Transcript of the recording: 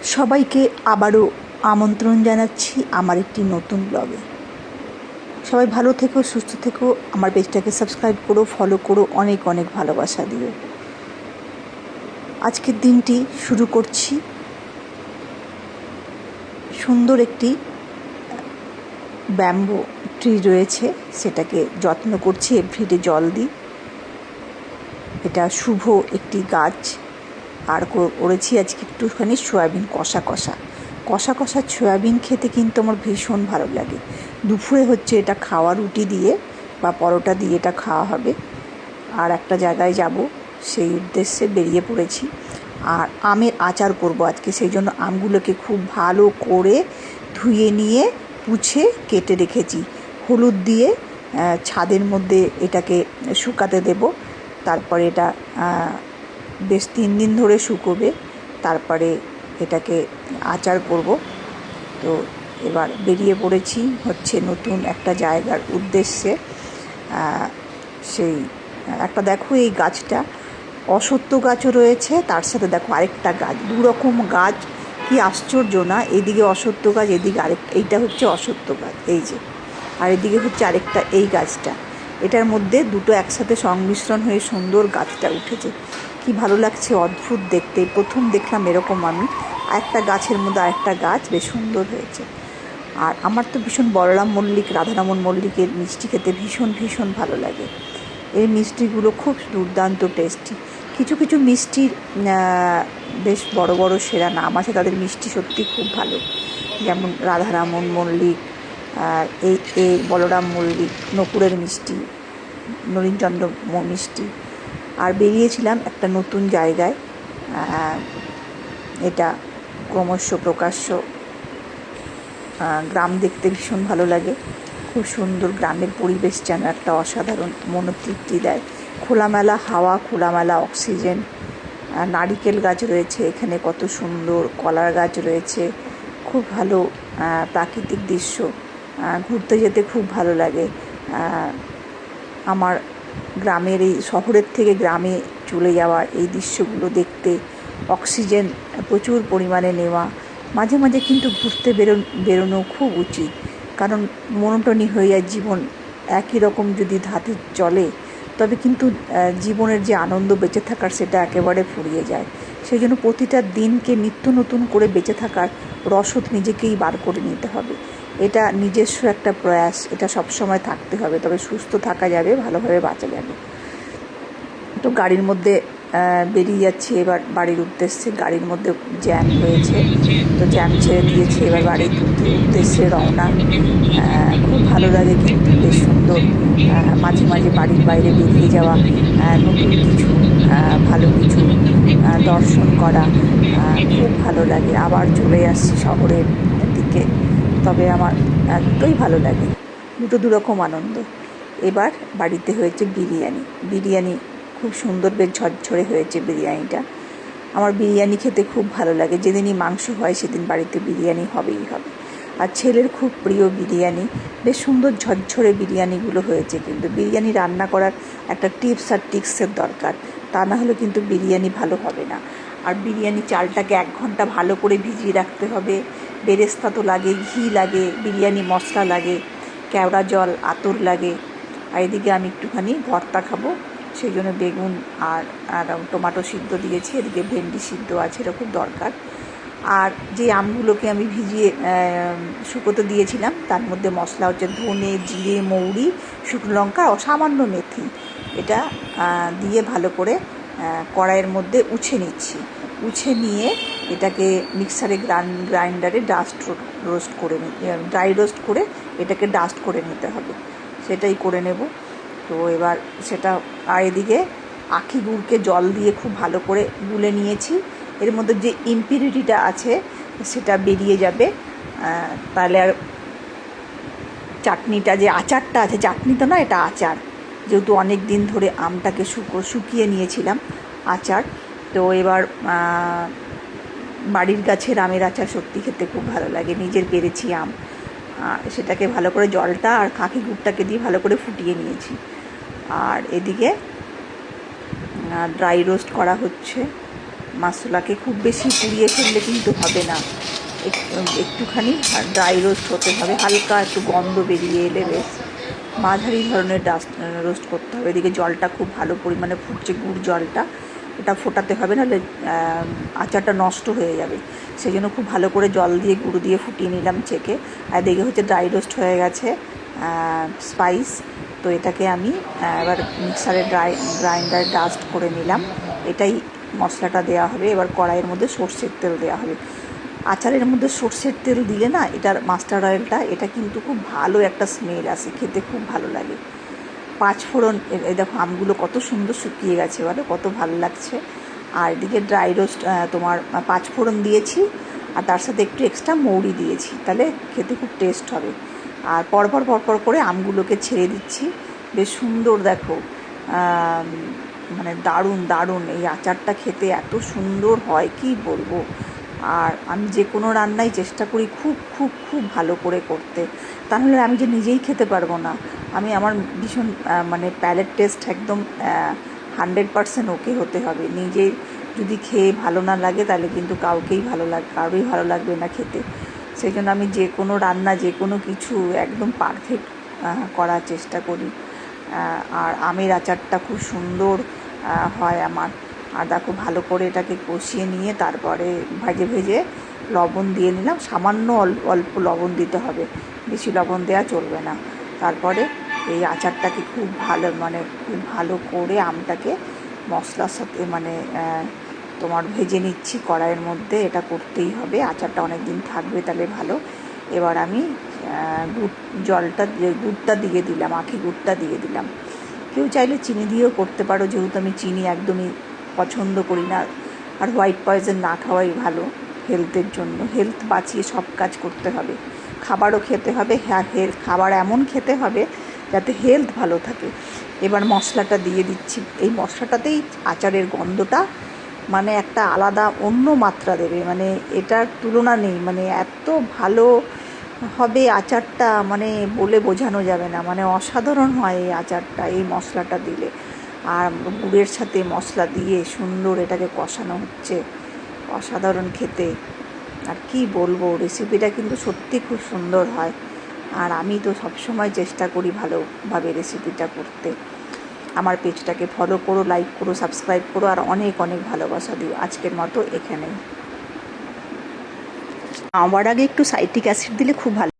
সবাইকে আবারও আমন্ত্রণ জানাচ্ছি আমার একটি নতুন ব্লগে। সবাই ভালো থেকো, সুস্থ থেকো, আমার পেজটাকে সাবস্ক্রাইব করো, ফলো করো, অনেক অনেক ভালোবাসা দিও। আজকের দিনটি শুরু করছি সুন্দর একটি ব্যাম্বো ট্রি রয়েছে, সেটাকে যত্ন করছি, এভরিডে জল দিই। এটা শুভ একটি গাছ। আর করেছি আজকে একটুখানি সয়াবিন কষা কষা সয়াবিন খেতে কিন্তু আমার ভীষণ ভালো লাগে। দুপুরে হচ্ছে এটা খাওয়া, রুটি দিয়ে বা পরোটা দিয়ে এটা খাওয়া হবে। আর একটা জায়গায় যাব, সেই উদ্দেশ্যে বেরিয়ে পড়েছি। আর আমের আচার করব আজকে, সেই জন্য আমগুলোকে খুব ভালো করে ধুয়ে নিয়ে পুছে কেটে রেখেছি। হলুদ দিয়ে ছাদের মধ্যে এটাকে শুকাতে দেব। তারপরে এটা বেশ 3 দিন ধরে শুকোবে, তারপরে এটাকে আচার করব। তো এবার বেরিয়ে পড়েছি হচ্ছে নতুন একটা জায়গার উদ্দেশ্যে। সেই একটা দেখো, এই গাছটা অশ্বত্থ গাছও রয়েছে, তার সাথে দেখো আরেকটা গাছ, দুরকম গাছ, কি আশ্চর্য না! এদিকে অশ্বত্থ গাছ, এদিকে আরেকটা, এইটা হচ্ছে অশ্বত্থ গাছ, এই যে, আর এদিকে হচ্ছে আরেকটা, এই গাছটা। এটার মধ্যে দুটো একসাথে সংমিশ্রণ হয়ে সুন্দর গাছটা উঠেছে। কি ভালো লাগছে, অদ্ভুত দেখতে। প্রথম দেখলাম এরকম আমি, একটা গাছের মধ্যে আরেকটা গাছ, বেশ সুন্দর হয়েছে। আর আমার তো ভীষণ বলরাম মল্লিক, রাধারমণ মল্লিকের মিষ্টি খেতে ভীষণ ভালো লাগে। এই মিষ্টিগুলো খুব দুর্দান্ত টেস্টি। কিছু কিছু মিষ্টির বেশ বড় বড় সেরা নাম আছে, তাদের মিষ্টি সত্যি খুব ভালো। যেমন রাধারমণ মল্লিক, এই বলরাম মল্লিক, নকুরের মিষ্টি, নলিনচন্দ্র মিষ্টি। আর বেরিয়েছিলাম একটা নতুন জায়গায়, এটা ক্রমশ প্রকাশ্য গ্রাম, দেখতে ভীষণ ভালো লাগে। খুব সুন্দর গ্রামের পরিবেশ, যেন একটা অসাধারণ মনোতৃপ্তি দেয়। খোলামেলা হাওয়া, খোলামেলা অক্সিজেন, নারিকেল গাছ রয়েছে এখানে, কত সুন্দর কলার গাছ রয়েছে। খুব ভালো প্রাকৃতিক দৃশ্য, ঘুরতে যেতে খুব ভালো লাগে। আমার গ্রামের, এই শহরের থেকে গ্রামে চলে যাওয়ার এই দৃশ্যগুলো দেখতে, অক্সিজেন প্রচুর পরিমাণে নেওয়া। মাঝে মাঝে কিন্তু ঘুরতে বেরোনো খুব উচিত, কারণ মনোটনি হয়ে যায় জীবন। একই রকম যদি ধাতে চলে, তবে কিন্তু জীবনের যে আনন্দ বেঁচে থাকার, সেটা একেবারে ফুরিয়ে যায়। সেই জন্য প্রতিটা দিনকে নিত্য নতুন করে বেঁচে থাকার রসদ নিজেকেই বার করে নিতে হবে। এটা নিজস্ব একটা প্রয়াস, এটা সবসময় থাকতে হবে, তবে সুস্থ থাকা যাবে, ভালোভাবে বাঁচা যাবে। তো গাড়ির মধ্যে বেরিয়ে যাচ্ছি এবার বাড়ির উদ্দেশ্যে। গাড়ির মধ্যে জ্যাম হয়েছে, তো জ্যাম ছেড়ে দিয়েছে, এবার বাড়ির উদ্দেশ্যে রওনা। খুব ভালো লাগে কিন্তু, বেশ সুন্দর মাঝে মাঝে বাড়ির বাইরে বেরিয়ে যাওয়া, নতুন কিছু ভালো কিছু দর্শন করা খুব ভালো লাগে। আবার চলে আসছি শহরের দিকে, তবে আমার দুটোই ভালো লাগে, দুরকম আনন্দ। এবার বাড়িতে হয়েছে বিরিয়ানি খুব সুন্দর, বেশ ঝরঝরে হয়েছে বিরিয়ানিটা। আমার বিরিয়ানি খেতে খুব ভালো লাগে, যেদিনই মাংস হয় সেদিন বাড়িতে বিরিয়ানি হবেই হবে। আর ছেলের খুব প্রিয় বিরিয়ানি, বেশ সুন্দর ঝরঝরে বিরিয়ানিগুলো হয়েছে। কিন্তু বিরিয়ানি রান্না করার একটা টিপস আর ট্রিক্সের দরকার, তা না হলে কিন্তু বিরিয়ানি ভালো হবে না। আর বিরিয়ানি চালটাকে 1 ঘন্টা ভালো করে ভিজিয়ে রাখতে হবে। বেরেস্তা তো লাগে, ঘি লাগে, বিরিয়ানি মশলা লাগে, কেওড়া জল, আতর লাগে। আর এদিকে আমি একটুখানি ভর্তা খাবো, সেই জন্য বেগুন আর টমেটো সিদ্ধ দিয়েছি, এদিকে ভেন্ডি সিদ্ধ আছে, এরকম দরকার। আর যে আমগুলোকে আমি ভিজিয়ে শুকোতে দিয়েছিলাম, তার মধ্যে মশলা হচ্ছে ধনে, জিরে, মৌরি, শুকনো লঙ্কা ও সামান্য মেথি। এটা দিয়ে ভালো করে কড়াইয়ের মধ্যে উছে নিচ্ছি। উছে নিয়ে এটাকে মিক্সারে গ্রাইন্ডারে ড্রাই রোস্ট করে এটাকে ডাস্ট করে নিতে হবে, সেটাই করে নেব। তো এবার সেটা, আর এদিকে আখি গুড়কে জল দিয়ে খুব ভালো করে গুলে নিয়েছি। এর মধ্যে যে ইমপিউরিটিটা আছে সেটা বেরিয়ে যাবে, তাহলে আর চাটনিটা, যে আচারটা আছে, চাটনি তো না, এটা আচার, যেহেতু অনেক দিন ধরে আমটাকে শুকিয়ে নিয়েছিলাম, আচার। তো এবার বাড়ির গাছের আমের আচার সত্যি খেতে খুব ভালো লাগে, নিজের পেরেছি আম, সেটাকে ভালো করে জলটা আর আখি গুড়টাকে দিয়ে ভালো করে ফুটিয়ে নিয়েছি। আর এদিকে ড্রাই রোস্ট করা হচ্ছে, মশলাকে খুব বেশি পুড়িয়ে ফেললে কিন্তু হবে না, একটুখানি ড্রাই রোস্ট হতে হবে, হালকা একটু গন্ধ বেরিয়ে এলে বেশ মাঝারি ধরনের রোস্ট করতে হবে। এদিকে জলটা খুব ভালো পরিমাণে ফুটছে, গুড় জলটা, এটা ফোটাতে হবে, নাহলে আচারটা নষ্ট হয়ে যাবে। সেই জন্য খুব ভালো করে জল দিয়ে গুঁড়ো দিয়ে ফুটিয়ে নিলাম চেকে। আর এদিকে হচ্ছে ড্রাই রোস্ট হয়ে গেছে স্পাইস। তো এটাকে আমি এবার মিক্সারে গ্রাইন্ডারে ডাস্ট করে নিলাম। এটাই মশলাটা দেওয়া হবে। এবার কড়াইয়ের মধ্যে সর্ষের তেল দেওয়া হবে। আচারের মধ্যে সর্ষের তেল দিলে না, এটার মাস্টার্ড অয়েলটা, এটা কিন্তু খুব ভালো একটা স্মেল আসে, খেতে খুব ভালো লাগে। পাঁচফোড়ন, এই দেখো আমগুলো কত সুন্দর শুকিয়ে গেছে, বলো কত ভালো লাগছে। আর এদিকে ড্রাই রোস্ট তোমার পাঁচফোড়ন দিয়েছি, আর তার সাথে একটু এক্সট্রা মৌরি দিয়েছি, তাহলে খেতে খুব টেস্ট হবে। আর পরপর পরপর করে আমগুলোকে ছেড়ে দিচ্ছি, বেশ সুন্দর দেখো, মানে দারুণ দারুণ এই আচারটা খেতে এত সুন্দর হয় কি বলবো। আর আমি যে কোনো রান্নাই চেষ্টা করি খুব খুব খুব ভালো করে করতে, তাহলে আমি যে নিজেই খেতে পারবো না। আমার ভীষণ মানে প্যালেট টেস্ট একদম 100% ওকে হতে হবে। নিজে যদি খেয়ে ভালো না লাগে তাহলে কিন্তু কাউরই ভালো লাগবে না খেতে। সেই জন্য আমি যে কোনো রান্না, যে কোনো কিছু একদম পারফেক্ট করার চেষ্টা করি। আর আমের আচারটা খুব সুন্দর হয় আমার। আর দেখো ভালো করে এটাকে কষিয়ে নিয়ে তারপরে ভেজে লবণ দিয়ে নিলাম, সামান্য অল্প লবণ দিতে হবে, বেশি লবণ দেওয়া চলবে না। তারপরে এই আচারটাকে খুব ভালো করে আমটাকে মশলার সাথে তোমার ভেজে নিচ্ছি কড়াইয়ের মধ্যে। এটা করতেই হবে, আচারটা অনেক দিন থাকবে, তাহলে ভালো। এবার আমি গুড়টা দিয়ে দিলাম, আখি গুড়টা দিয়ে দিলাম। কেউ চাইলে চিনি দিয়েও করতে পারো, যেহেতু আমি চিনি একদমই পছন্দ করি না। আর হোয়াইট পয়জন না খাওয়াই ভালো হেলথের জন্য। হেলথ বাঁচিয়ে সব কাজ করতে হবে, খাবারও খেতে হবে, হ্যাঁ খাবার এমন খেতে হবে যাতে হেলথ ভালো থাকে। এবার মশলাটা দিয়ে দিচ্ছি। এই মশলাটাতেই আচারের গন্ধটা একটা আলাদা অন্য মাত্রা দেবে, এটার তুলনা নেই। এত ভালো হবে আচারটা, বলে বোঝানো যাবে না। অসাধারণ হয় এই আচারটা এই মশলাটা দিলে। আর গুড়ের সাথে মশলা দিয়ে সুন্দর এটাকে কষানো হচ্ছে, অসাধারণ খেতে। আর কি বলবো, রেসিপিটা কিন্তু সত্যি খুব সুন্দর হয়। আর আমি তো সবসময় চেষ্টা করি ভালোভাবে রেসিপিটা করতে। আমার পেজটাকে ফলো করো, লাইক করো, সাবস্ক্রাইব করো, আর অনেক অনেক ভালোবাসা দিও। আজকের মতো এখানেই। আবার আগে একটু সাইট্রিক অ্যাসিড দিলে খুব ভালো।